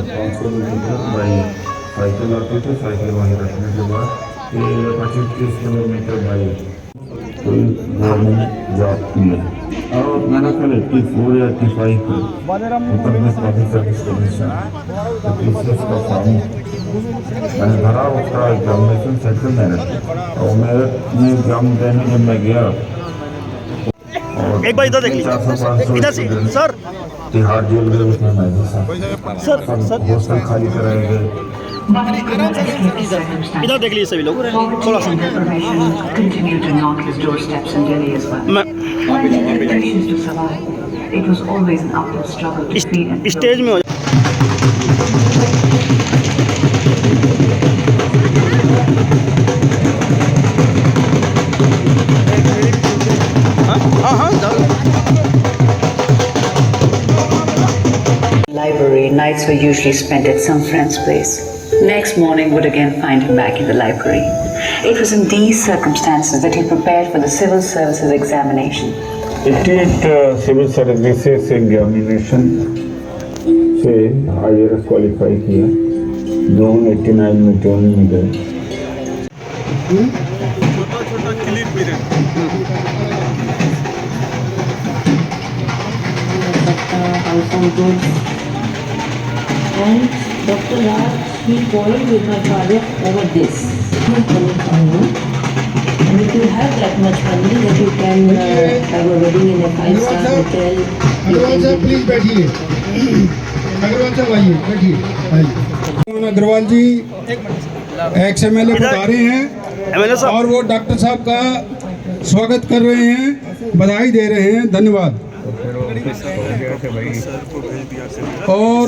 500 metre by cycle आती थी, cycle वहीं रखने के बाद 25-30 किलोमीटर बाई कोई गवर्नमेंट जॉब की है। और मेरा कल 84 या 85 Uttar Pradesh public service commission तो पीसीएस का फॉर्म मैंने भरा, उसका एग्जामिनेशन सेंटर मेरठ और मेरठ में एग्जाम देने जब मैं गया एक बार इधर देख लीजिए, इधर से सर, तिहाड़ जेल गए, उसमें मैं भी सर हॉस्टल खाली कराए गए। इधर देख लीजिए सभी लोग थोड़ा सा। स्टेज में हो Library nights were usually spent at some friend's place. Next morning would again find him back in the library. It was in these circumstances that he prepared for the civil services examination. 88 civil services examination से IAS qualify किया, June 89 में training में गए। छोटा clip भी and Dr. Raj, he quarreled with my father over this. And if you have that much money that you can have a wedding in a 5-star hotel, Agarwal साहब please बैठिए। अग्रवाल साहब आइए, बैठिए। अग्रवाल जी XMLA बता रहे हैं और वो डॉक्टर साहब का स्वागत कर रहे हैं, बधाई दे रहे हैं, धन्यवाद। और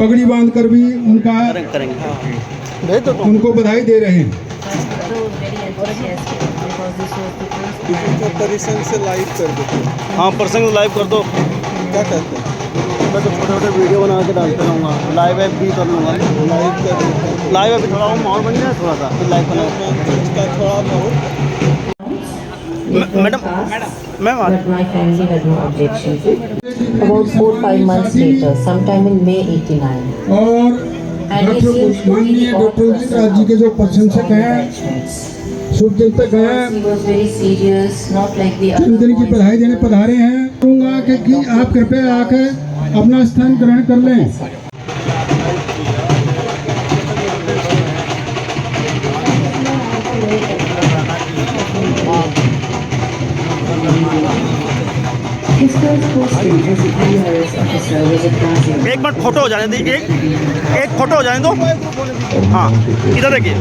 पगड़ी बांधकर भी उनको बधाई दे रहे हैं। प्रसंग से लाइव कर दो। हाँ, प्रसंग लाइव कर दो। क्या कहते हैं? मैं तो छोटे छोटे वीडियो बना के डालते रहूँगा, लाइव ऐप भी कर लूँगा। लाइव ऐप थोड़ा माहौल बन गया, थोड़ा सा लाइव बना थोड़ा माहौल। Madam but my family had no objection to. About 4-5 months later, sometime in May 89. और माननीय डॉक्टर उदित राज जी के जो प्रशंसक हैं, शुभचिंतक हैं, दिन की बधाई देने पधारे हैं। कहूँगा कि आप कृपया आकर अपना स्थान ग्रहण कर लें। एक मिनट फोटो हो जाने दीजिए, एक फोटो हो जाने दो। हाँ, इधर देखिए।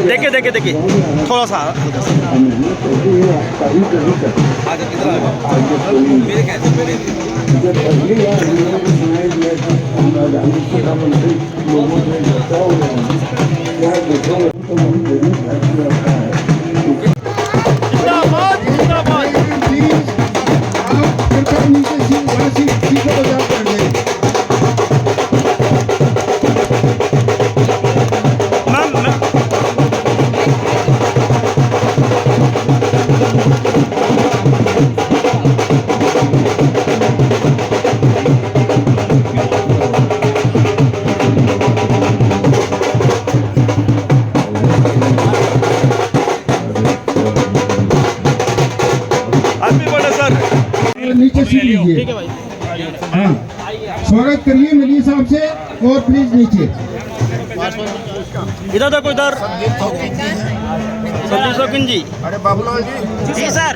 देखिए देखिए देखिए थोड़ा सा नीचे सीट लीजिए। हाँ, स्वागत करिए मिली साहब से और प्लीज नीचे। इधर देखो, इधर संदीप शौकीन जी। अरे बाबूलाल जी। जी सर।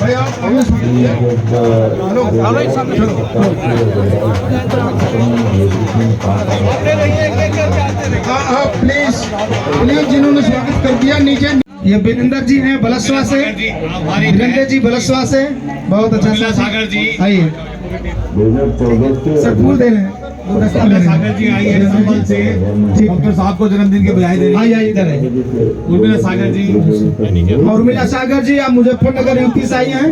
भाई आप प्लीज जिन्होंने स्वागत कर दिया नीचे। ये वीरेंद्र जी हैं बलसवा से, वीरेंद्र जी बलसवा से, बहुत अच्छा सागर जी आइए। 2014 से सर फूल दे रहे हैं सागर जी आई है संबल से डॉक्टर साहब को जन्मदिन की बधाई दे रही है। इधर है उर्मिला सागर जी और उर्मिला सागर जी आप मुजफ्फरनगर यूपी से आई हैं।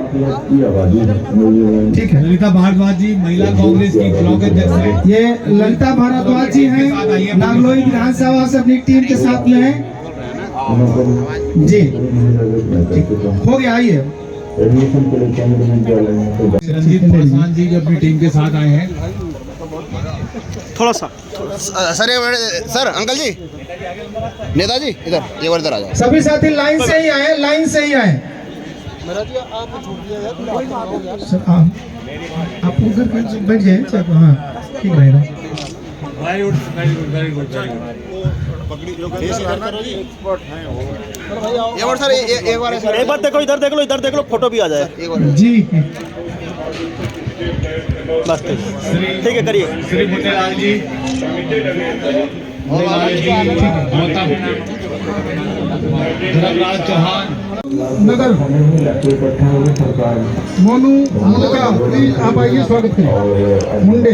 ठीक है। ललिता भारद्वाज जी महिला कांग्रेस की ब्लॉक अध्यक्ष है। ये ललिता भारद्वाज जी हैं, नागलोई विधानसभा से अपनी टीम के साथ में हैं जी। हो गया, आइए। रंजीत पासवान जी जो अपनी टीम के साथ आए हैं। थोड़ा सा सर सर अंकल जी, नेताजी इधर एक बार इधर आ जाओ। सभी साथी लाइन से ही आए, लाइन से ही आए। सर आप उधर बैठ जाए। हाँ ठीक रहेगा। Very good very good very good very good. Sir एक बार सर एक बार देखो, इधर देख लो, इधर देख लो, फोटो भी आ जाए। जी बस ठीक है, करिए। श्री मोतीलाल जी धर्मराज चौहान नगर मोनू मुंडा, प्लीज आप आइए, स्वागत करें। मुंडे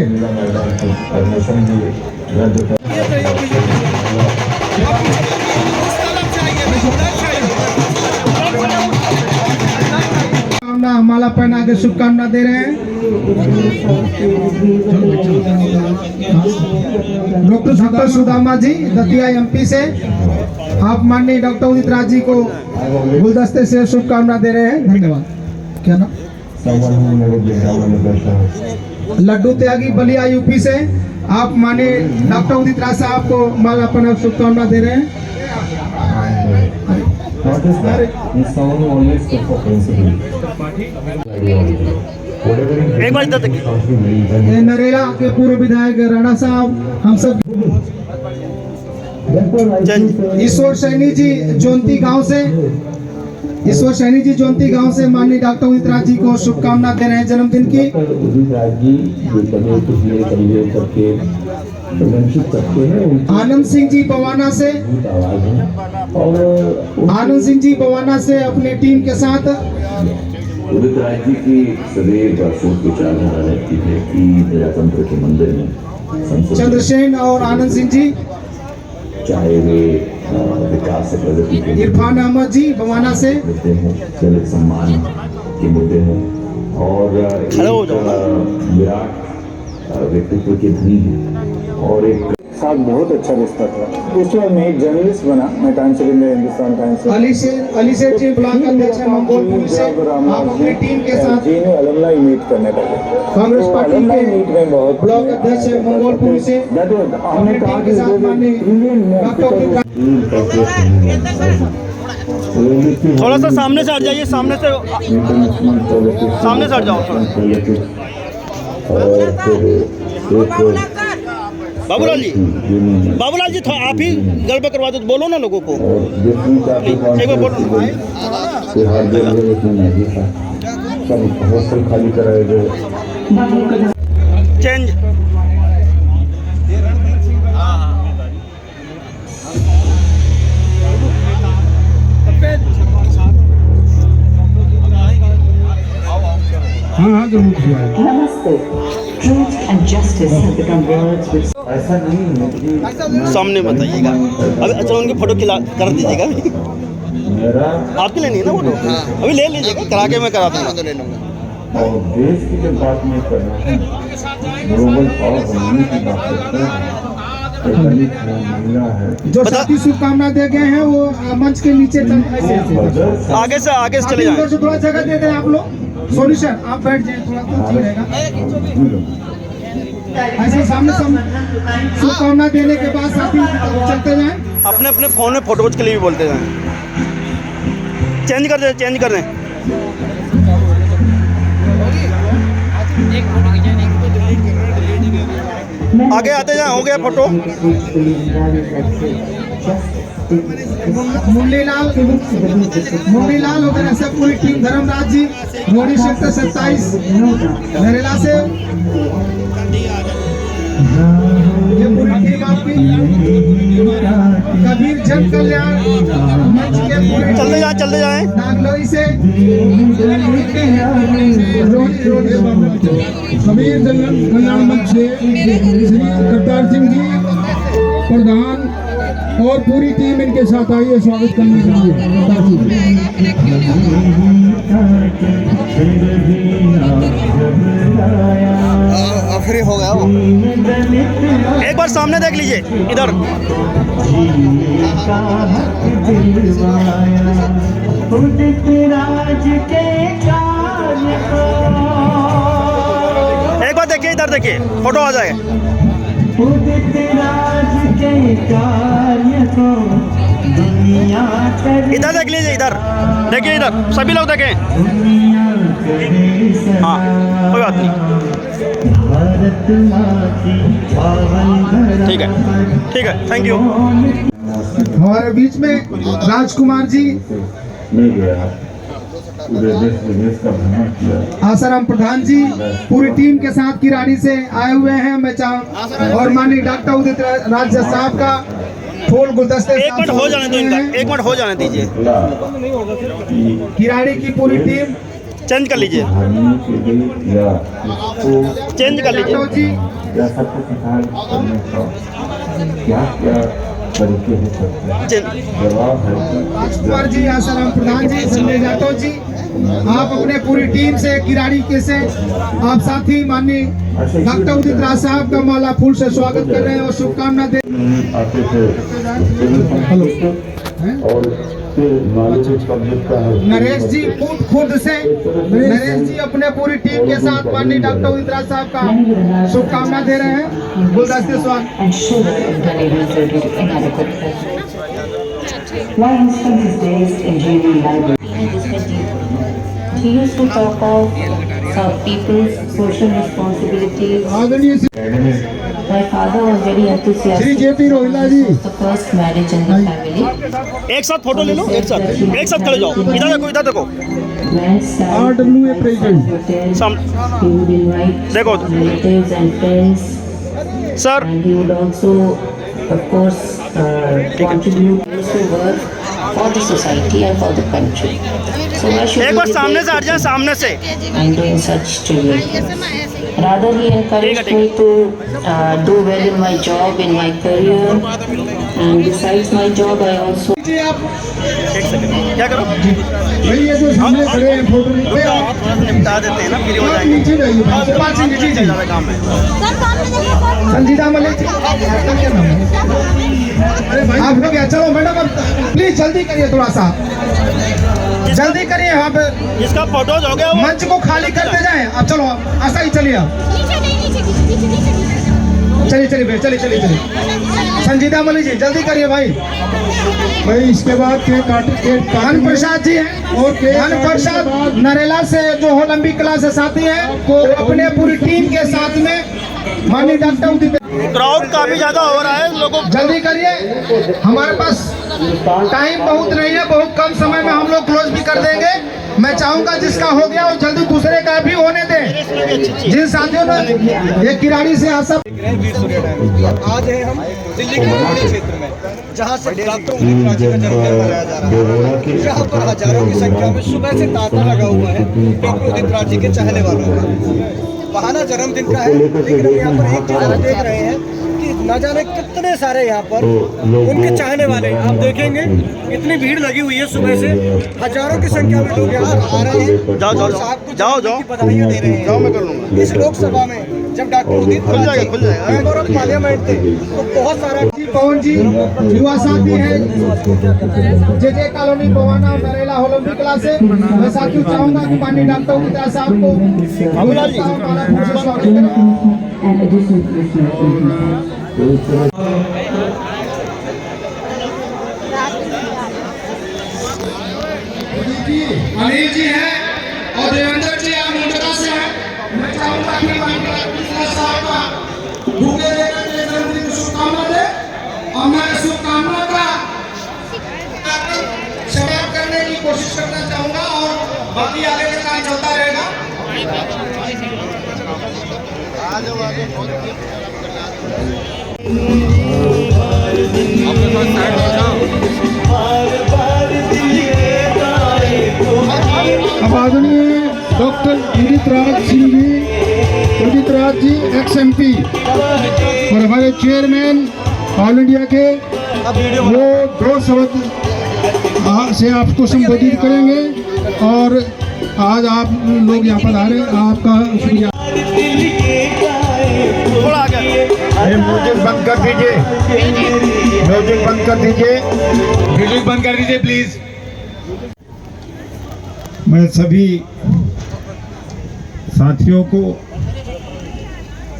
माला पहना के शुभकामना दे रहे हैं। डॉक्टर सुदामा जी दतिया एमपी से आप माननीय डॉक्टर उदित राज जी को गुलदस्ते से शुभकामना दे रहे हैं। धन्यवाद। क्या नाम? लड्डू त्यागी बलिया यूपी से आप माननीय डॉक्टर उदित राज साहब को माला पहना शुभकामना दे रहे हैं। एक बार इधर देखिए। नरेला के पूर्व विधायक राणा साहब, हम सब ईश्वर सैनी जी जोंती गांव से, ईश्वर सैनी जी जोंती गांव से माननीय डॉक्टर उदित राज जी को शुभकामना दे रहे हैं जन्मदिन की। आनंद सिंह जी बवाना से, आनंद सिंह जी बवाना से अपनी टीम के साथ। उदित राज जी की सदैव सोच विचारधारा रहती है कि प्रजातंत्र के मंदिर में चंद्रसेन और आनंद सिंह जी, चाहे वे विकास से प्रगति के इरफान अहमद जी बवाना से मुद्दे हों, दलित सम्मान के मुद्दे हों, और विराट व्यक्तित्व के धनी हैं और एक साथ बहुत अच्छा रिश्ता था। उसके बाद मैं एक जर्नलिस्ट बना, मैं times of India, Hindustan times से। अली सेठ जी ब्लॉक अध्यक्ष हैं मंगोलपुर से, आप अपनी टीम के साथ जेएनयू अलुमनाई मीट करने लगे। कांग्रेस पार्टी अलुमनाई के मीट में बहुत ब्लॉक अध्यक्ष हैं मंगोलपुर से, हमने कहा कि थोड़ा सा सामने से हट जाइए, सामने से हट जाओ थोड़ा। बाबूलाल जी, बाबूलाल जी थोड़ा आप ही गड़बड़ करवा दो, बोलो ना लोगों को। एक बार बोलो। हॉस्टल खाली कराए गए। चेंज। हाँ जरूर। Namaste. Truth and justice have become words which ऐसा नहीं है कि सामने बताइएगा। अभी अच्छा उनकी फोटो कर दीजिएगा। मेरा आपकी लेनी है ना फोटो? अभी ले लीजिएगा, करा के मैं करा दूंगा। तो ले लूंगा। और देश की जब बात नहीं करना है, ग्लोबल पावर बनने की बात करते हैं, दलित है, महिला है, जो साथी शुभकामना दे गए हैं वो मंच के नीचे ऐसे आगे से चले जाएं। से थोड़ा जगह दे दें आप लोग। सोनी सर आप बैठ जाए, थोड़ा तो ठीक रहेगा। ऐसे सामने शुभकामना देने के बाद साथी चलते जाएं। अपने अपने फोन में फोटोज के लिए भी बोलते जाएं। चेंज कर दें, चेंज कर दें। आगे आते जाएं, हो गया फोटो। मुरलीलाल वगैरह सब पूरी टीम, धर्मराज जी मोदी सेक्टर 27 नरेला से, ये पूरी टीम आपकी कबीर जन कल्याण मंच के पूरे चलते जाएं नागलोई से कबीर जन कल्याण मंच से श्री करतार सिंह जी प्रधान और पूरी टीम इनके साथ आई है स्वागत करने के लिए। फ्री हो गया वो। एक बार सामने देख लीजिए इधर। एक बार देखिए, इधर देखिए, फोटो आ जाएगा। इधर देख लीजिए, इधर देखिए, इधर सभी लोग देखें। हाँ, कोई बात नहीं, ठीक है, ठीक है, थैंक यू। हमारे बीच में राजकुमार जी मिल गया, पूरे देश विदेश का भ्रमण किया। आसाराम प्रधान जी पूरी टीम के साथ किराड़ी से आए हुए हैं। मैं और माननीय डॉक्टर उदित राज साहब का फूल गुलदस्ते एक मिनट हो जाने दो इनका, एक मिनट हो जाने दीजिए। किराड़ी की पूरी टीम चेंज कर लीजिए, चेंज कर लीजिए। जी क्या क्या तरीके हो सकते हैं, जवाब है राजकुमार जी, आसाराम प्रधान जी, संजय जाटव जी, आप अपने पूरी टीम से किराड़ी के से आप साथी माननीय डॉक्टर उदित राज साहब का माला फूल से स्वागत कर रहे हैं और शुभकामना दे। आते थे और नरेश जी खुद से नरेश जी अपने पूरी टीम के साथ माननीय डॉक्टर उदित राज साहब का शुभकामना दे रहे हैं। गुलदस्ते स्वागत। and show that Abdul resulted inadequate help. While he spent his days in JV library, he used to talk of some people's social responsibilities. आदरणीय My father was very Shri enthusiastic. JP Rohila ji, The first marriage in the family. एक साथ photo ले लो, एक साथ खड़े जाओ। इधर देखो, इधर देखो, When sad, RWA president. hotel, साम he would invite देखो relatives and friends, sir. and he would also, of course, contribute to work for the society and for the country. So why should एक we bar be सामने से हट जाए, सामने से। and doing such trivial things? Rather, he encouraged me to do well in my job, in my career, and besides my job, I also जी आप एक second, क्या करो, भाई ये जो सामने खड़े हैं फोटो पे आप निपटा देते हैं ना, फ्री हो जाएंगे। नीचे जाइए, पाँच नीचे जी ज़्यादा काम है। संजीदा मलिक जी, आपका क्या नाम है? अरे भाई आप हो गया, चलो मैडम अब प्लीज जल्दी करिए, थोड़ा सा जल्दी करिए। आप जिसका फोटोज हो गया वो मंच को खाली करते जाएं। अब चलो ऐसा ही चलिए, आप चलिए भैया, चलिए। संजीदा मलिक जी जल्दी करिए भाई। इसके बाद केक धन प्रसाद जी हैं और धन प्रसाद नरेला से जो हो लंबी क्लास से साथी हैं, को अपने पूरी टीम के साथ में माननीय डॉक्टर उदित। क्राउड काफी ज्यादा हो रहा है, लोगों जल्दी करिए, हमारे पास टाइम बहुत नहीं है, बहुत कम समय में हम लोग क्लोज भी कर देंगे। मैं चाहूंगा जिसका हो गया और जल्दी दूसरे का भी होने दें। जिन साथियों ने ये किराड़ी से आशा। आज है हम दिल्ली के पहाड़ी क्षेत्र में, जहां से डॉक्टर उदित राज का जन्मदिन मनाया जा रहा है। यहाँ पर हजारों की संख्या में सुबह से तांता लगा हुआ है डॉक्टर उदित राज जी के चाहने वालों का। बहाना जन्मदिन का है, लेकिन हम यहाँ पर एक चीज देख रहे हैं कि न जाने कितने सारे यहाँ पर उनके चाहने वाले, आप देखेंगे इतनी भीड़ लगी हुई है सुबह से, हजारों की संख्या में लोग यहाँ आ रहे हैं। जाओ बधाइयाँ दे रहे हैं। जाओ, मैं कर लूंगा। इस लोकसभा में जब डॉक्टर उदित खुल जाएगा। मेंबर ऑफ पार्लियामेंट थे तो बहुत सारा पवन जी युवा साथी हैं, जे कॉलोनी पवाना और नरेला होलंबी क्लास से। मैं साथियों चाहूंगा कि माननीय डॉक्टर उदित राज साहब को and additional Christmas. Anil ji हैं और देवेंद्र जी आप मुंडका से हैं। मैं चाहूंगा कि माननीय साहब का भूखे लेकर के जन्मदिन की शुभकामना दे और मैं शुभकामना का समाप्त करने की कोशिश करना चाहूंगा और बाकी आगे का काम चलता रहेगा। आगे अब आदरणीय डॉक्टर उदित राज जी XMP और हमारे चेयरमैन ऑल इंडिया के, वो 2 शब्द से आपको संबोधित करेंगे। और आज आप लोग यहाँ पर आ रहे हैं, आपका शुक्रिया। म्यूजिक बंद कर दीजिए, म्यूजिक बंद कर दीजिए, म्यूजिक बंद कर दीजिए प्लीज। मैं सभी साथियों को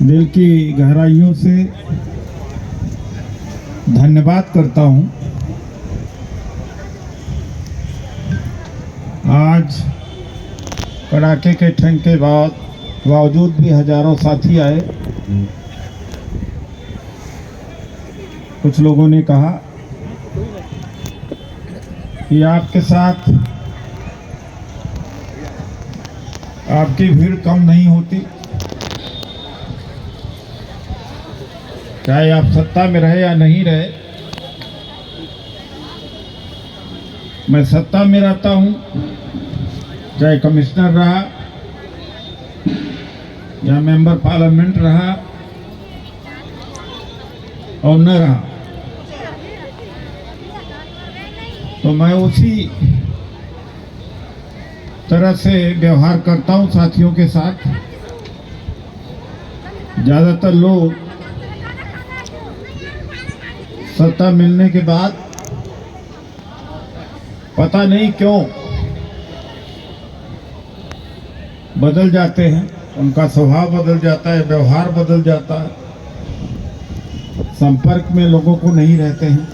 दिल की गहराइयों से धन्यवाद करता हूं। आज कड़ाके के ठंड के बावजूद भी हजारों साथी आए। कुछ लोगों ने कहा कि आपके साथ आपकी भीड़ कम नहीं होती, चाहे आप सत्ता में रहे या नहीं रहे। मैं सत्ता में रहता हूं, चाहे कमिश्नर रहा या मेंबर पार्लियामेंट रहा और न रहा, तो मैं उसी तरह से व्यवहार करता हूं साथियों के साथ। ज़्यादातर लोग सत्ता मिलने के बाद पता नहीं क्यों बदल जाते हैं, उनका स्वभाव बदल जाता है, व्यवहार बदल जाता है, संपर्क में लोगों को नहीं रहते हैं।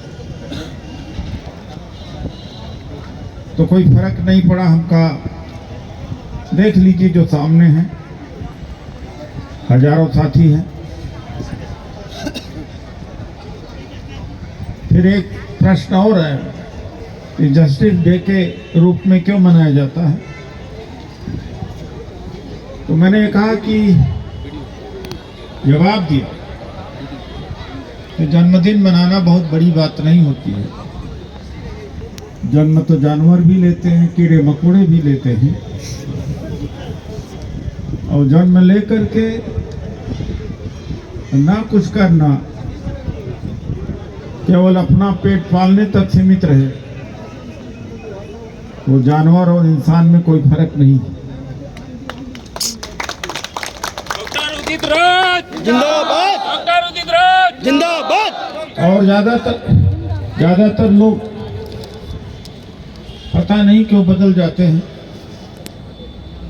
तो कोई फर्क नहीं पड़ा हमका। देख लीजिए जो सामने हैं, हजारों साथी हैं। फिर एक प्रश्न और है कि जस्टिस डे के रूप में क्यों मनाया जाता है। तो मैंने कहा कि जवाब दिया कि जन्मदिन मनाना बहुत बड़ी बात नहीं होती है। जन्म तो जानवर भी लेते हैं, कीड़े मकोड़े भी लेते हैं, और जन्म लेकर के ना कुछ करना, केवल अपना पेट पालने तक सीमित रहे, वो जानवर और इंसान में कोई फर्क नहीं है। जिंदाबाद, जिंदाबाद। और ज्यादातर लोग पता नहीं क्यों बदल जाते हैं।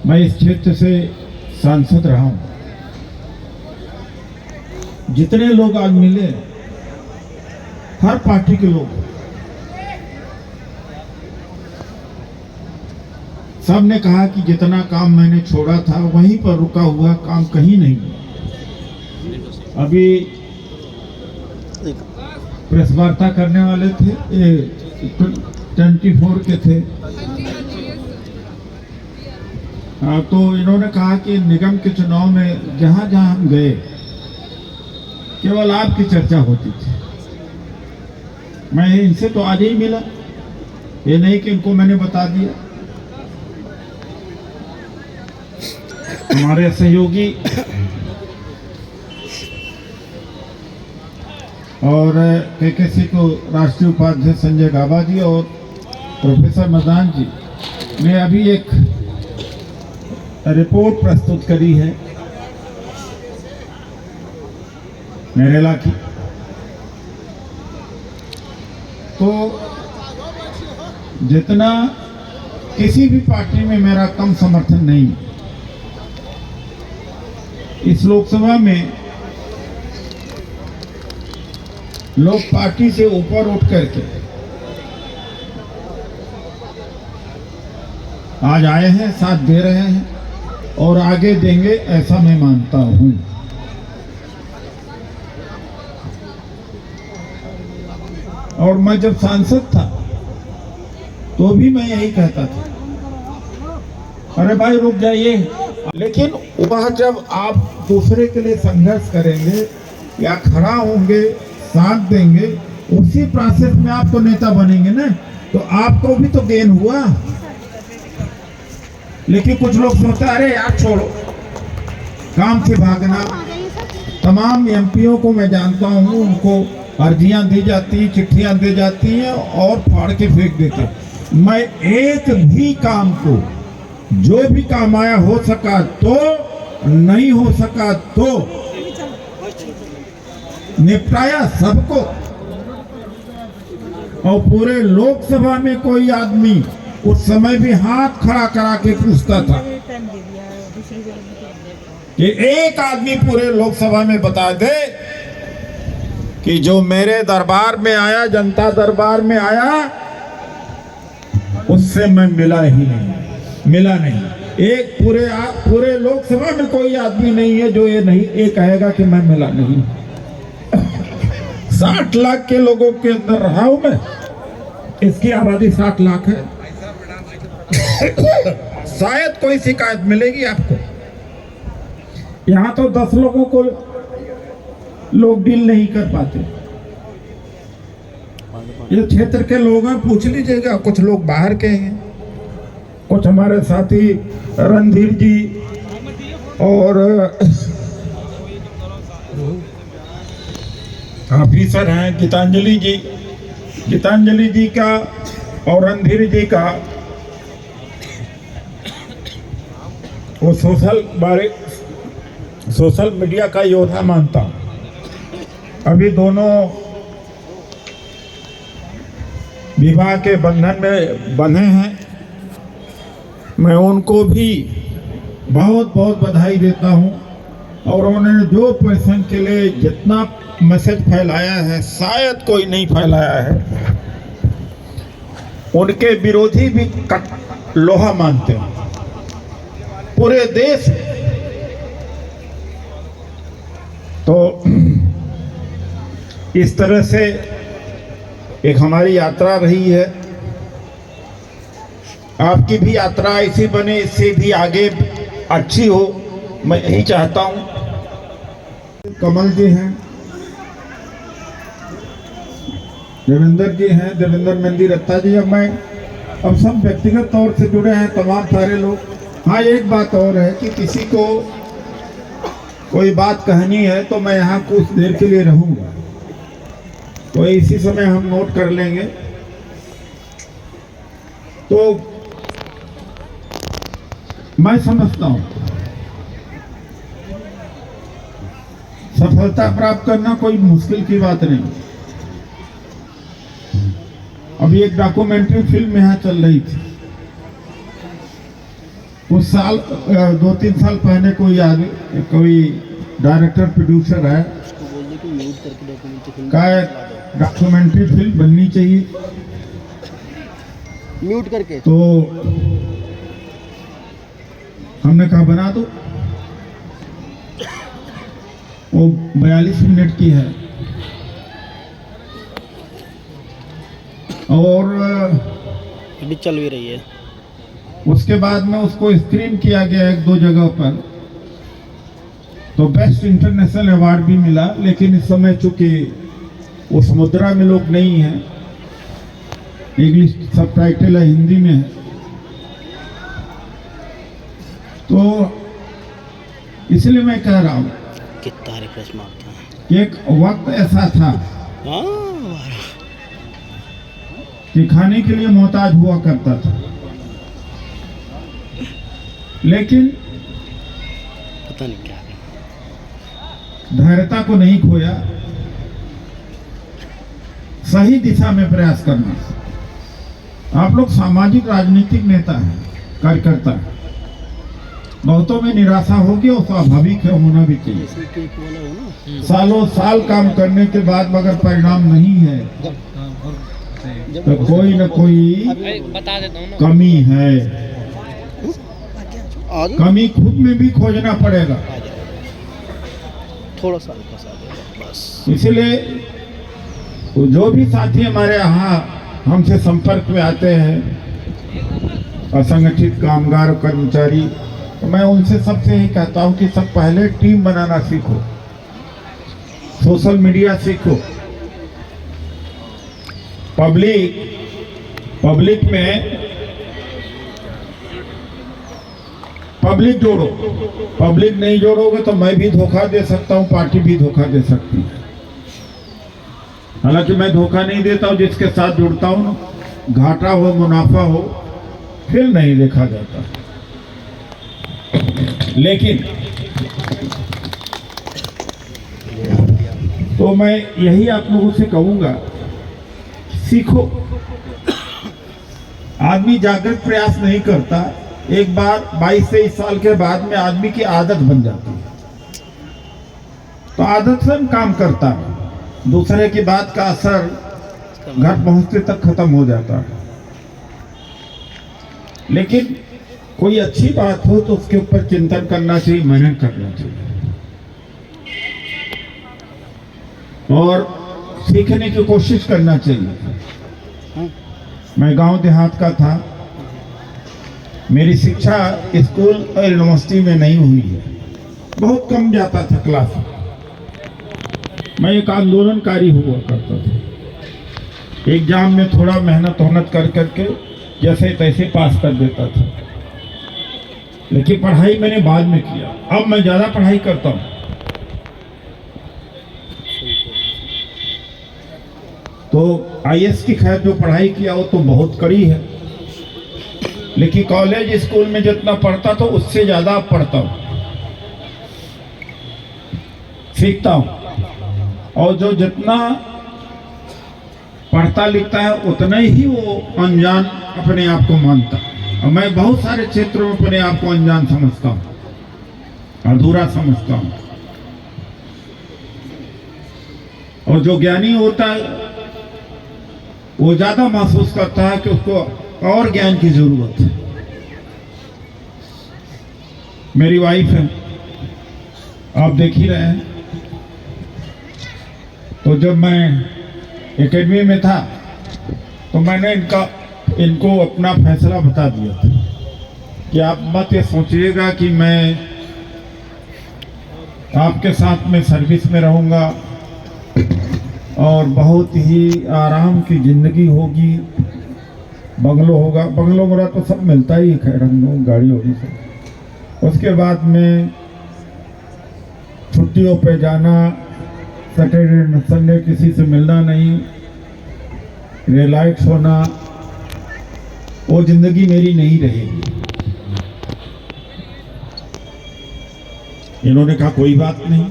मैं इस क्षेत्र से सांसद रहा हूं। जितने लोग आज मिले, हर पार्टी के लोग, सब ने कहा कि जितना काम मैंने छोड़ा था वहीं पर रुका हुआ, काम कहीं नहीं। अभी प्रेस वार्ता करने वाले थे, 24 के थे। तो इन्होंने कहा कि निगम के चुनाव में जहां जहां हम गए केवल आपकी चर्चा होती थी। मैं इनसे तो आज ही मिला, ये नहीं कि इनको मैंने बता दिया। हमारे सहयोगी और KKC को राष्ट्रीय उपाध्यक्ष संजय गाबा जी और प्रोफेसर मदान जी ने अभी एक रिपोर्ट प्रस्तुत करी है नरेला की। तो जितना किसी भी पार्टी में मेरा कम समर्थन नहीं, इस लोकसभा में लोग पार्टी से ऊपर उठ करके आज आए हैं, साथ दे रहे हैं और आगे देंगे, ऐसा मैं मानता हूं। और मैं जब सांसद था तो भी मैं यही कहता था, अरे भाई रुक जाइए। लेकिन वह जब आप दूसरे के लिए संघर्ष करेंगे या खड़ा होंगे, साथ देंगे, उसी प्रोसेस में आप तो नेता बनेंगे ना, तो आपको भी तो गेन हुआ। लेकिन कुछ लोग सोचते हैं अरे यार छोड़ो, काम से भागना। तमाम एमपीओ को मैं जानता हूँ, उनको अर्जियां दी जाती हैं, चिट्ठियां दी जाती हैं और फाड़ के फेंक देते हैं। मैं एक भी काम को, जो भी काम आया हो सका तो, नहीं हो सका तो निपटाया सबको। और पूरे लोकसभा में कोई आदमी उस समय भी हाथ खड़ा करा के पूछता था कि एक आदमी पूरे लोकसभा में बता दे कि जो मेरे दरबार में आया, जनता दरबार में आया, उससे मैं मिला ही नहीं, मिला नहीं। एक पूरे लोकसभा में कोई आदमी नहीं है जो ये कहेगा कि मैं मिला नहीं। 60 लाख के लोगों के अंदर रहा हूं मैं, इसकी आबादी 60 लाख है। शायद कोई शिकायत मिलेगी आपको। यहां तो 10 लोगों को लोग डील नहीं कर पाते। ये क्षेत्र के लोग हैं, पूछ लीजिएगा। कुछ लोग बाहर के हैं, कुछ हमारे साथी रणधीर जी और ऑफिसर हैं, गीतांजलि जी का और रणधीर जी का वो सोशल मीडिया का योद्धा मानता हूं। अभी दोनों विवाह के बंधन में बंधे हैं। मैं उनको भी बहुत बहुत बधाई देता हूं। और उन्होंने जो पर्सन के लिए जितना मैसेज फैलाया है, शायद कोई नहीं फैलाया है। उनके विरोधी भी लोहा मानते हैं पूरे देश। तो इस तरह से एक हमारी यात्रा रही है। आपकी भी यात्रा ऐसी बने, इससे भी आगे अच्छी हो, मैं यही चाहता हूं। कमल जी हैं, देवेंद्र जी हैं, देवेंद्र मेहंदी रत्ता जी। अब सब व्यक्तिगत तौर से जुड़े हैं तमाम सारे लोग। हाँ, एक बात और है कि किसी को कोई बात कहनी है तो मैं यहाँ कुछ देर के लिए रहूँगा, तो इसी समय हम नोट कर लेंगे। तो मैं समझता हूँ सफलता प्राप्त करना कोई मुश्किल की बात नहीं। अभी एक डॉक्यूमेंट्री फिल्म यहाँ चल रही थी, कुछ साल 2-3 साल पहले कोई डायरेक्टर प्रोड्यूसर है का डॉक्यूमेंट्री फिल्म बननी चाहिए, म्यूट करके। तो हमने कहा बना दो। वो 42 मिनट की है और अभी चल भी रही है। उसके बाद में उसको स्क्रीन किया गया 1-2 जगह पर, तो बेस्ट इंटरनेशनल अवार्ड भी मिला। लेकिन इस समय चूंकि उस मुद्रा में लोग नहीं हैं, इंग्लिश सबटाइटल है, हिंदी में है, तो इसलिए मैं कह रहा हूँ कि एक वक्त ऐसा था कि खाने के लिए मोहताज हुआ करता था, लेकिन पता नहीं क्या धैर्यता को नहीं खोया। सही दिशा में प्रयास करना। आप लोग सामाजिक राजनीतिक नेता हैं, कार्यकर्ता हैं। बहुतों में निराशा होगी और स्वाभाविक है, होना भी चाहिए। सालों साल काम करने के बाद मगर परिणाम नहीं है तो कोई न कोई कमी है। कमी खुद में भी खोजना पड़ेगा। थोड़ा सा बस। इसलिए जो भी साथी हमारे यहाँ हमसे संपर्क में आते हैं, असंगठित कामगार कर्मचारी, तो मैं उनसे सबसे यही कहता हूँ कि सब पहले टीम बनाना सीखो, सोशल मीडिया सीखो, पब्लिक में पब्लिक जोड़ो। पब्लिक नहीं जोड़ोगे तो मैं भी धोखा दे सकता हूँ, पार्टी भी धोखा दे सकती है। हालांकि मैं धोखा नहीं देता हूँ, जिसके साथ जुड़ता हूँ घाटा हो मुनाफा हो फिर नहीं देखा जाता। लेकिन तो मैं यही आप लोगों से कहूंगा, सीखो। आदमी जागृत प्रयास नहीं करता, एक बार 22-23 साल के बाद में आदमी की आदत बन जाती है, तो आदत से काम करता है, दूसरे की बात का असर घर पहुंचते तक खत्म हो जाता है। लेकिन कोई अच्छी बात हो तो उसके ऊपर चिंतन करना चाहिए, मनन करना चाहिए और सीखने की कोशिश करना चाहिए। मैं गांव देहात का था, मेरी शिक्षा स्कूल और यूनिवर्सिटी में नहीं हुई है, बहुत कम जाता था क्लास में। मैं एक आंदोलनकारी हुआ करता था, एग्जाम में थोड़ा मेहनत कर करके जैसे तैसे पास कर देता था, लेकिन पढ़ाई मैंने बाद में किया। अब मैं ज़्यादा पढ़ाई करता हूँ। तो IAS की खैर जो पढ़ाई किया वो तो बहुत कड़ी है, लेकिन कॉलेज स्कूल में जितना पढ़ता तो उससे ज़्यादा पढ़ता हूँ, सीखता हूँ। और जो जितना पढ़ता लिखता है उतना ही वो अनजान अपने आप को मानता है। और मैं बहुत सारे क्षेत्रों में अपने आप को अनजान समझता हूँ, अधूरा समझता हूँ। और जो ज्ञानी होता है वो ज़्यादा महसूस करता है कि उसको और ज्ञान की जरूरत है। मेरी वाइफ है, आप देख ही रहे हैं। तो जब मैं एकेडमी में था तो मैंने इनको अपना फैसला बता दिया था कि आप मत ये सोचिएगा कि मैं आपके साथ में सर्विस में रहूँगा और बहुत ही आराम की ज़िंदगी होगी, बंगलो होगा। बंगलो मेरा तो सब मिलता ही है, खैर हम लोग गाड़ी होगी सब। उसके बाद में छुट्टियों पे जाना, सैटरडे संडे किसी से मिलना नहीं, रिलैक्स होना, वो ज़िंदगी मेरी नहीं रहेगी। इन्होंने कहा कोई बात नहीं,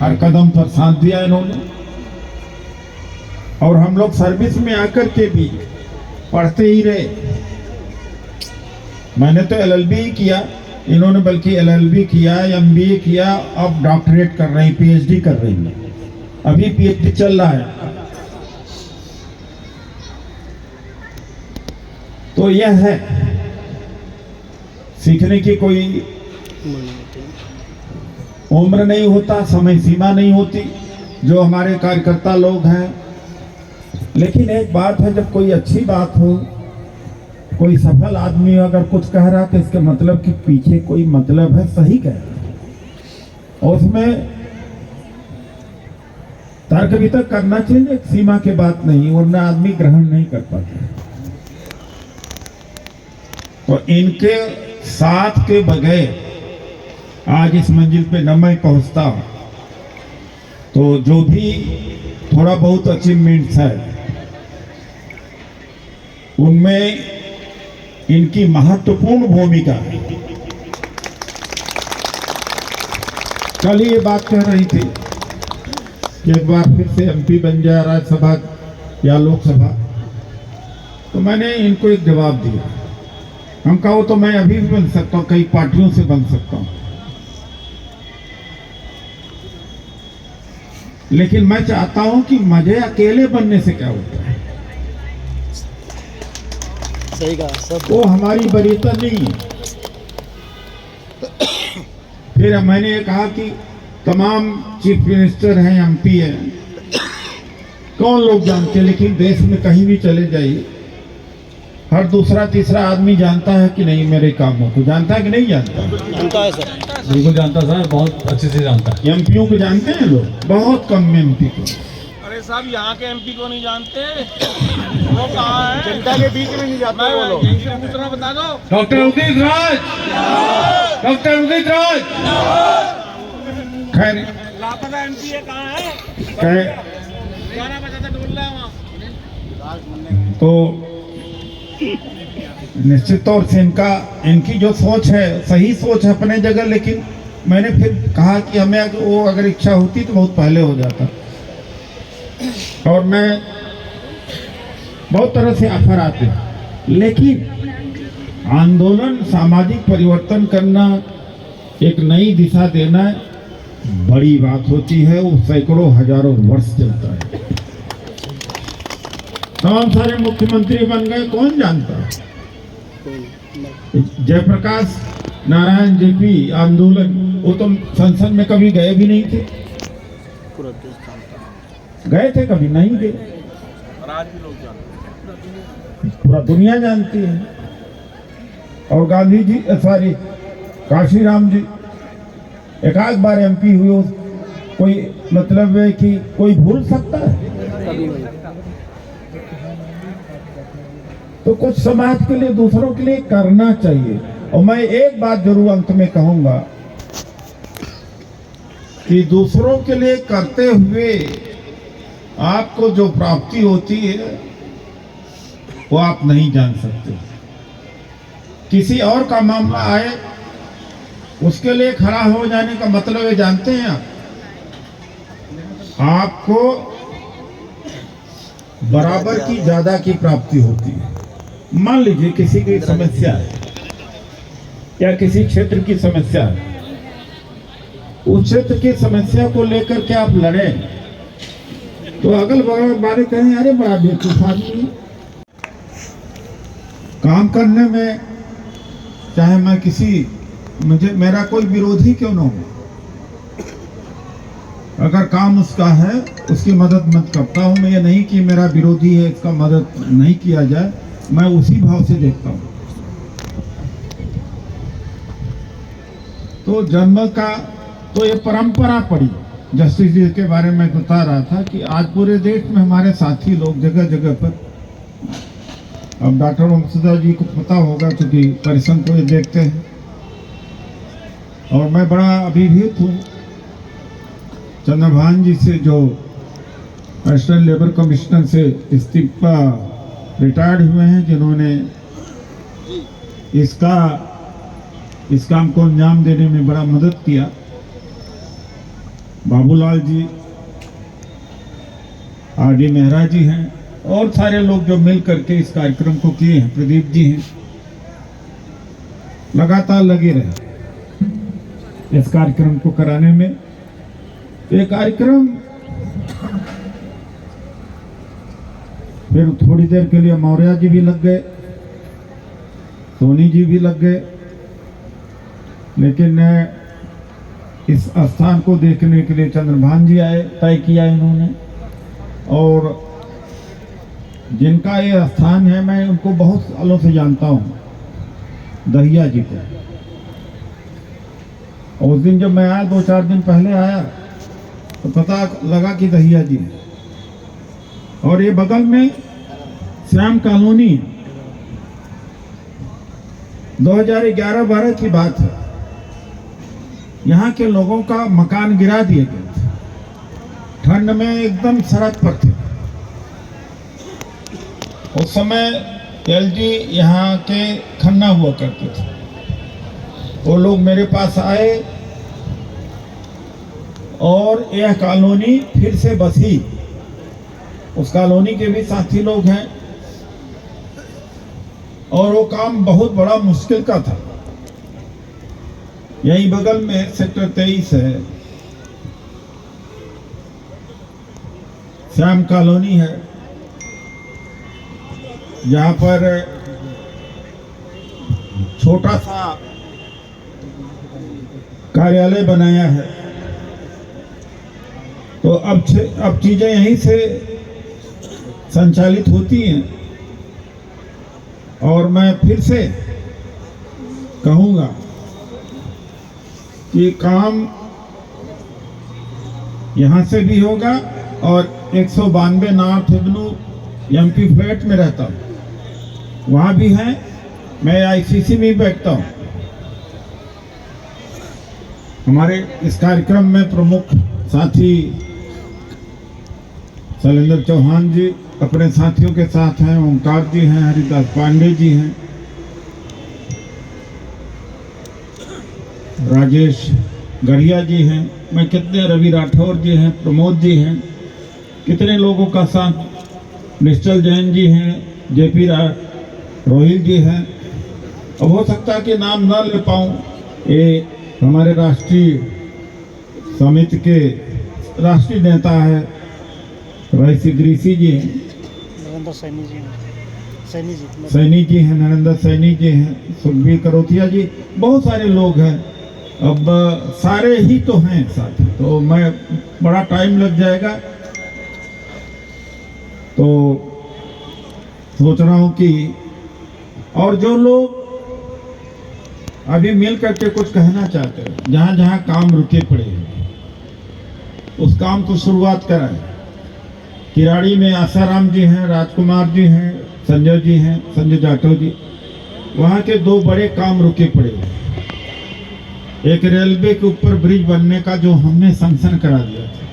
हर कदम पर साथ दिया इन्होंने। और हम लोग सर्विस में आकर के भी पढ़ते ही रहे। मैंने तो LLB किया, इन्होंने बल्कि LLB किया, MBA किया, अब डॉक्टरेट कर रही, PhD कर रही है, अभी PhD चल रहा है। तो यह है, सीखने की कोई उम्र नहीं होता, समय सीमा नहीं होती, जो हमारे कार्यकर्ता लोग हैं। लेकिन एक बात है, जब कोई अच्छी बात हो, कोई सफल आदमी अगर कुछ कह रहा तो इसके मतलब कि पीछे कोई मतलब है, सही कह रहा है, और उसमें तर्क वितर्क करना चाहिए, एक सीमा के बात नहीं, वरना आदमी ग्रहण नहीं कर पाता। तो इनके साथ के बगैर आज इस मंजिल पे न मैं पहुंचता। तो जो भी थोड़ा बहुत अचीवमेंट्स है उनमें इनकी महत्वपूर्ण भूमिका है। कल ही ये बात कह रही थी कि एक बार फिर से MP बन जाए राज्यसभा या लोकसभा, तो मैंने इनको एक जवाब दिया। हम कहो तो मैं अभी भी बन सकता हूँ, कई पार्टियों से बन सकता हूँ, लेकिन मैं चाहता हूं कि मुझे अकेले बनने से क्या होता है। सही कहा सब, वो हमारी वरीयता नहीं है। फिर मैंने कहा कि तमाम चीफ मिनिस्टर हैं, MP हैं, कौन लोग जानते, लेकिन देश में कहीं भी चले जाइए हर दूसरा तीसरा आदमी जानता है कि नहीं मेरे कामों को, जानता है कि नहीं जानता? जानता है सर, बिल्कुल जानता सर, बहुत अच्छे से जानता है। MPओं को जानते हैं लोग, बहुत कम MP को। साहब यहाँ के एमपी को नहीं जानते, वो कहाँ है? जनता के बीच में नहीं जाते वो लोग। यहीं से पूछना, बता दो। डॉक्टर उदित राज, डॉक्टर उदित राज, खैर लापता एमपी है, कहाँ है? गाना बजाता ढोल रहा है वहाँ। तो निश्चित तौर से इनकी जो सोच है सही सोच है अपने जगह, लेकिन मैंने फिर कहा कि हमें वो अगर इच्छा होती तो बहुत पहले हो जाता। और मैं बहुत तरह से ऑफर आते हैं, लेकिन आंदोलन, सामाजिक परिवर्तन करना, एक नई दिशा देना बड़ी बात होती है। वो सैकड़ों हजारों वर्ष चलता है। तमाम सारे मुख्यमंत्री बन गए, कौन जानता है? जयप्रकाश नारायण जेपी आंदोलन, वो तो संसद में कभी गए भी नहीं थे। गए थे कभी? नहीं गए। आज भी लोग जानते हैं, पूरा दुनिया जानती है। और गांधी जी, सॉरी, काशीराम जी एक आध बार एमपी हुए, कोई मतलब है कि कोई भूल सकता है? तो कुछ समाज के लिए, दूसरों के लिए करना चाहिए। और मैं एक बात जरूर अंत में कहूंगा कि दूसरों के लिए करते हुए आपको जो प्राप्ति होती है वो आप नहीं जान सकते। किसी और का मामला आए, उसके लिए खड़ा हो जाने का मतलब है, जानते हैं आप, आपको बराबर की ज्यादा की प्राप्ति होती है। मान लीजिए किसी की समस्या है या किसी क्षेत्र की समस्या है, उस क्षेत्र की समस्या को लेकर के आप लड़े तो अगल बगल वाले कहें अरे बड़ा बेवकूफ आदमी। काम करने में चाहे मैं मुझे मेरा कोई विरोधी क्यों ना हो, अगर काम उसका है उसकी मदद मत करता हूं मैं। ये नहीं कि मेरा विरोधी है इसका मदद नहीं किया जाए, मैं उसी भाव से देखता हूं। तो जन्म का तो ये परंपरा पड़ी। जस्टिस जी के बारे में बता रहा था कि आज पूरे देश में हमारे साथी लोग जगह जगह पर, अब डॉक्टर वंशुधा जी को पता होगा क्योंकि परिसंघ को ये देखते हैं, और मैं बड़ा अभिभूत हूँ चंद्रभान जी से, जो नेशनल लेबर कमिश्नर से इस्तीफा रिटायर्ड हुए हैं, जिन्होंने इस काम को अंजाम देने में बड़ा मदद किया। बाबूलाल जी, आर.डी. मेहरा जी हैं, और सारे लोग जो मिल करके इस कार्यक्रम को किए हैं, प्रदीप जी हैं, लगातार लगे रहे इस कार्यक्रम को कराने में। ये कार्यक्रम फिर थोड़ी देर के लिए मौर्य जी भी लग गए, सोनी जी भी लग गए, लेकिन इस स्थान को देखने के लिए चंद्रभान जी आए, तय किया इन्होंने। और जिनका ये स्थान है, मैं उनको बहुत सालों से जानता हूँ, दहिया जी को। और उस दिन जब मैं आया, 2-4 दिन पहले आया, तो पता लगा कि दहिया जी है। और ये बगल में श्याम कॉलोनी है। 2011-12 की बात है, यहाँ के लोगों का मकान गिरा दिए गए थे, ठंड में एकदम सड़क पर थे। उस समय एलजी यहाँ के खन्ना हुआ करते थे। वो लोग मेरे पास आए और यह कॉलोनी फिर से बसी। उस कॉलोनी के भी साथी लोग हैं, और वो काम बहुत बड़ा मुश्किल का था। यही बगल में सेक्टर 23 है, श्याम कॉलोनी है, जहाँ पर छोटा सा कार्यालय बनाया है। तो अब चीजें यहीं से संचालित होती हैं। और मैं फिर से कहूँगा कि काम यहाँ से भी होगा और 192 नॉर्थ एवेन्यू एमपी फ्लैट में रहता हूँ, वहाँ भी हैं। मैं आईसीसी में बैठता हूँ। हमारे इस कार्यक्रम में प्रमुख साथी शैलेंद्र चौहान जी अपने साथियों के साथ हैं, ओंकार जी हैं, हरिदास पांडे जी हैं, राजेश गढ़िया जी हैं, मैं कितने रवि राठौर जी हैं, प्रमोद जी हैं, कितने लोगों का साथ, निश्चल जैन जी हैं, जेपी रोहिल जी हैं। अब हो सकता है कि नाम ना ले पाऊँ। ये हमारे राष्ट्रीय समिति के राष्ट्रीय नेता है वैसी ग्रीसी जी हैं, सैनी जी हैं, नरेंद्र सैनी जी हैं, सुखबीर करोथिया जी, बहुत सारे लोग हैं। अब सारे ही तो हैं साथी, तो मैं बड़ा टाइम लग जाएगा, तो सोच रहा हूँ कि और जो लोग अभी मिल करके कुछ कहना चाहते हैं, जहाँ जहाँ काम रुके पड़े हैं उस काम को शुरुआत कराएं। किराड़ी में आसाराम जी हैं, राजकुमार जी हैं, संजय जी हैं, संजय जाटव जी, वहाँ के 2 बड़े काम रुके पड़े हैं। एक रेलवे के ऊपर ब्रिज बनने का जो हमने सैंक्शन करा दिया था,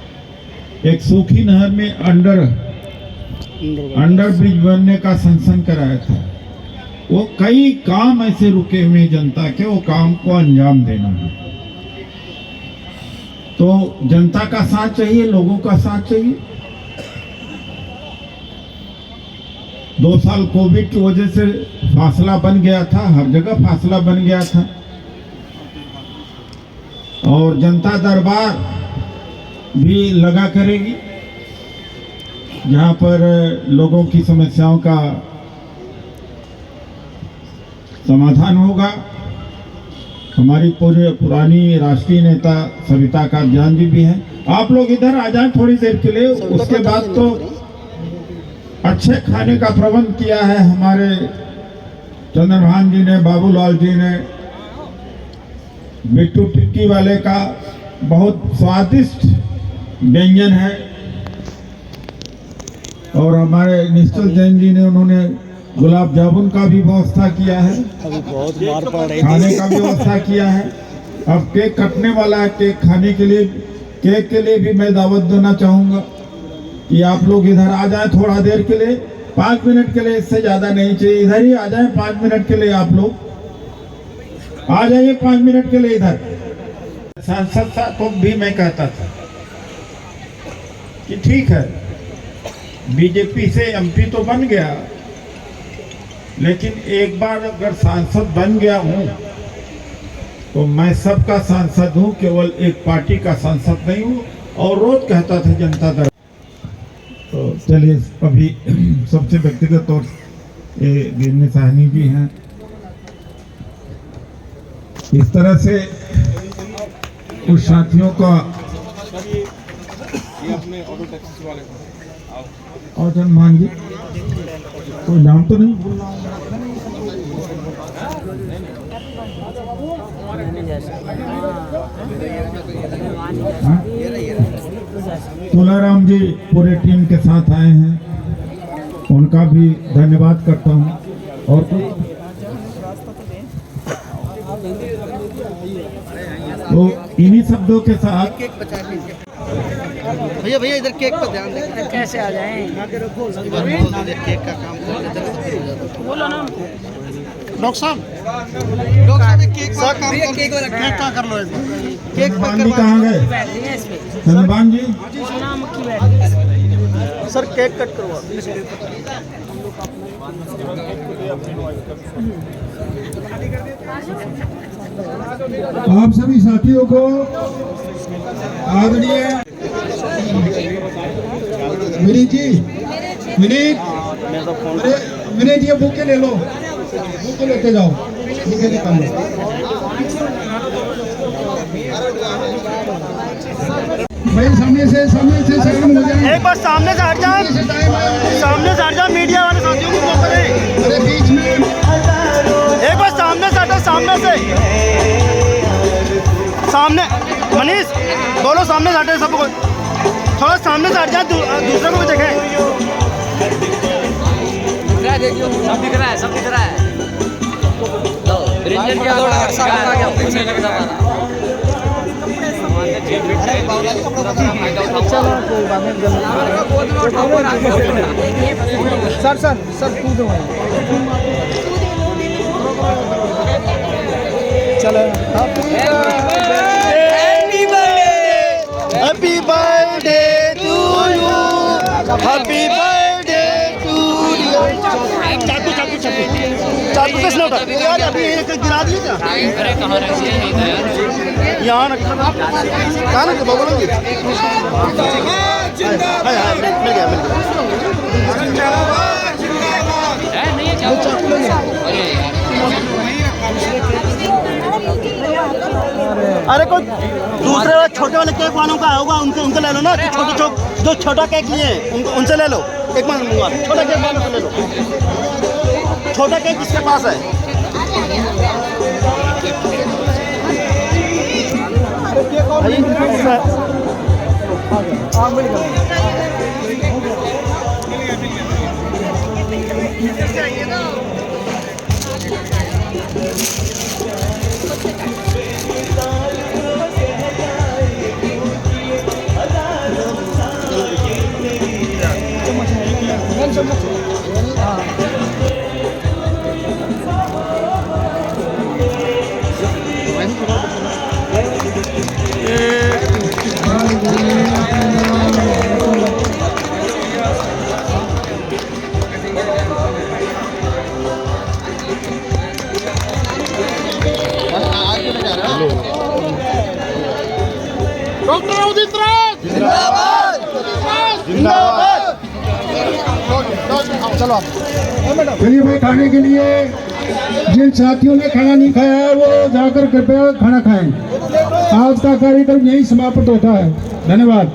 एक सूखी नहर में अंडर ब्रिज बनने का सैंक्शन कराया था। वो कई काम ऐसे रुके हुए जनता के, वो काम को अंजाम देना है। तो जनता का साथ चाहिए, लोगों का साथ चाहिए। 2 साल कोविड की वजह से फासला बन गया था, हर जगह फासला बन गया था, और जनता दरबार भी लगा करेगी, जहां पर लोगों की समस्याओं का समाधान होगा। हमारी पुरानी राष्ट्रीय नेता सविता कादियान जी भी हैं। आप लोग इधर आ जाएं थोड़ी देर के लिए। उसके बाद तो अच्छे खाने का प्रबंध किया है हमारे चंद्रभान जी ने, बाबूलाल जी ने। बिट्टू टिक्की वाले का बहुत स्वादिष्ट व्यंजन है, और हमारे निश्चल जैन जी ने, उन्होंने गुलाब जामुन का भी व्यवस्था किया है, अभी बहुत मार पड़ रही खाने का भी व्यवस्था किया है। अब केक कटने वाला है, केक खाने के लिए, केक के लिए भी मैं दावत देना चाहूँगा कि आप लोग इधर आ जाएं थोड़ा देर के लिए, 5 मिनट के लिए, इससे ज़्यादा नहीं चाहिए। इधर ही आ जाएं 5 मिनट के लिए, आप लोग आ जाइए 5 मिनट के लिए इधर। सांसद साहब को भी मैं कहता था कि ठीक है, बीजेपी से एमपी तो बन गया, लेकिन एक बार अगर सांसद बन गया हूँ तो मैं सबका सांसद हूँ, केवल एक पार्टी का सांसद नहीं हूँ। और रोज कहता था जनता दर। तो चलिए, अभी सबसे व्यक्तिगत तौर से गिरनी साहनी जी हैं। इस तरह से कुछ साथियों का और चंद्रभान जी, कोई नाम तो नहीं भूल रहा हूँ। तुलाराम जी पूरे टीम के साथ आए हैं, उनका भी धन्यवाद करता हूँ। और तो इन्हीं शब्दों के साथ भैया भैया इधर केक पर ध्यान दें, कैसे आ जाएं? केक का काम बोलो ना डॉक्टर साहब, केक का काम, केक का कर लो। केक कहाँ गए चंद्रभान जी? सर केक कट करवा। आप सभी साथियों को आदरणीय विनीत जी, विनीत ये बुके ले लो, बुके लेते जाओ, बुके निकाल लो। भाई सामने से सैलून हो जाए। एक बार सामने से हट जाओ, सामने से हट जाओ, मीडिया वाले साथियों को मौका दें। अरे बीच में एक बार सामने से हटो, सामने से, सामने मनीष बोलो, सामने से हटे सबको। थोड़ा सामने से हट जाए, दूसरे को भी देखें। सब दिख रहा है, सब दिख रहा है। ब्रिंजन क्या थोड़ा आ गया, पीछे लगता है। सर सर सर कूद चलो। Happy birthday to you, happy birthday to you. चाकू चाकू चाकू चाकू से स्लो कर यार, अभी एक गिरा दिए क्या? अरे कहाँ रखी है यार, यहाँ रखा था, कहाँ रखे बाबू लोग? मिल गया मिल गया। नहीं है चाकू। अरे कोई दूसरे वाले छोटे वाले केक वालों का होगा, उनसे ले लो ना। छोटे जो छोटा केक लिए हैं उनसे ले लो। एक बार मंगवा, छोटा केक वालों से ले लो। छोटा केक किसके पास है? डॉक्टर उदित राज जिंदाबाद जिंदाबाद। चलो आप चलिए भाई, खाने के लिए जिन साथियों ने खाना नहीं खाया है वो जाकर कृपया खाना खाएं। आज का कार्यक्रम यही समाप्त होता है। धन्यवाद।